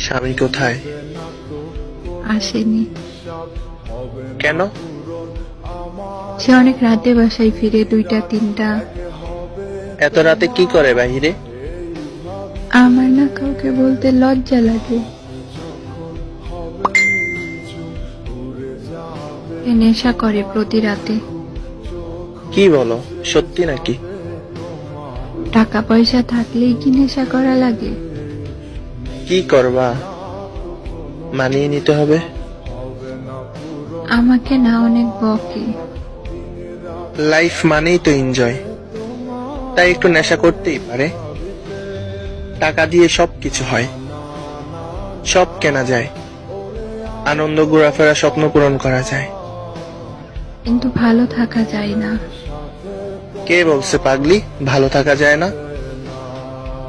স্বামী কোথায়? আসেনি। কেন? সে অনেক রাতে বাসায় ফিরে, 2টা 3টা। এত রাতে কি করে বাহিরে? আমার না কাউকে বলতে লজ্জা লাগে। এ নেশা করে প্রতি রাতে। কি বলো, সত্যি নাকি? টাকা পয়সা থাকলেই কি নেশা করা লাগে? কি করবা? মানিয়ে নিতে হবে। আমাকে না অনেক বকে। লাইফ মানেই তো এনজয়, তাই একটু নেশা করতেই পারে। টাকা দিয়ে সবকিছু হয়, সব কেনা যায়, আনন্দ, ঘোরাফেরা, স্বপ্ন পূরণ করা যায়। কিন্তু ভালো থাকা যায় না। কে বলছে পাগলি ভালো থাকা যায় না?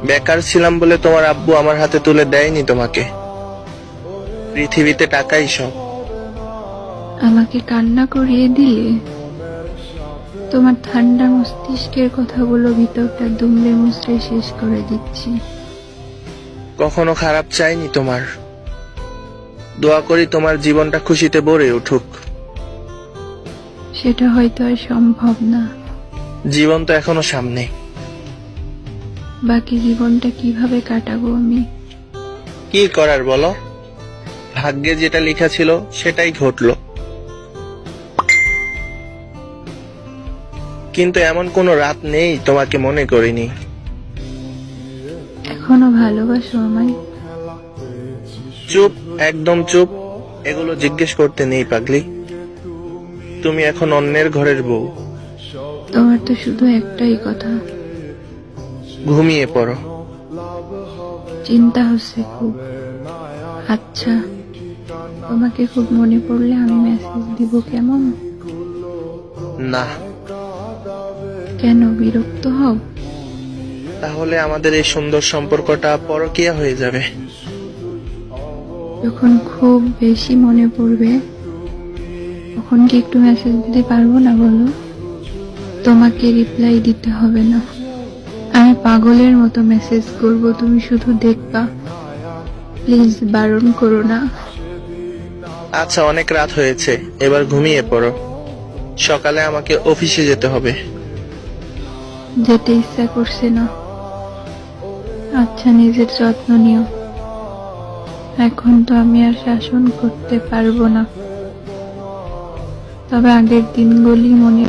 বেকার ছিলাম বলে তোমার আব্বু আমার হাতে তুলে দেয়নি তোমাকে। পৃথিবীতে টাকাই সব। আমাকে কান্না করিয়ে দিলে। তোমার ঠান্ডা মস্তিষ্কের কথাগুলো ভিতরটা দুমড়ে মুচড়ে শেষ করে দিচ্ছি। কখনো খারাপ চাইনি তোমার। দোয়া করি তোমার জীবনটা খুশিতে ভরে উঠুক। সেটা হয়তো আর সম্ভব না। জীবন তো এখনো সামনে। বাকি জীবনটা কিভাবে কাটাবো আমি? কি করার বলো, ভাগ্যে যেটা লেখা ছিল সেটাই ঘটলো। কিন্তু এমন কোনো রাত নেই তোমাকে মনে করিনি। এখনো ভালোবাসো আমায়? চুপ, একদম চুপ। এগুলো জিজ্ঞেস করতে নেই পাগলি। তুমি এখন অন্যের ঘরের বউ। তোমার তো শুধু একটাই কথা, ঘুমিয়ে পড়ো। চিন্তা হচ্ছে খুব। আচ্ছা, তোমাকে খুব মনে পড়লে আমি মেসেজ দিব কেমন? না। কেন, বিরক্ত হও? তাহলে আমাদের এই সুন্দর সম্পর্কটা পরকীয়া হয়ে যাবে। যখন খুব বেশি মনে পড়বে তখন কি একটু মেসেজ দিতে পারবো না বলো? তোমাকে রিপ্লাই দিতে হবে না, আমি পাগলের মতো মেসেজ করব, তুমি শুধু দেখবা। প্লিজ বারণ করো না। আচ্ছা, অনেক রাত হয়েছে, এবার ঘুমিয়ে পড়ো। সকালে আমাকে অফিসে যেতে হবে। যেতে ইচ্ছা করছে না। আচ্ছা, নিজের যত্ন নিও। এখন তো আমি আর শাসন করতে পারবো না, তবে আগের দিনগুলি মনে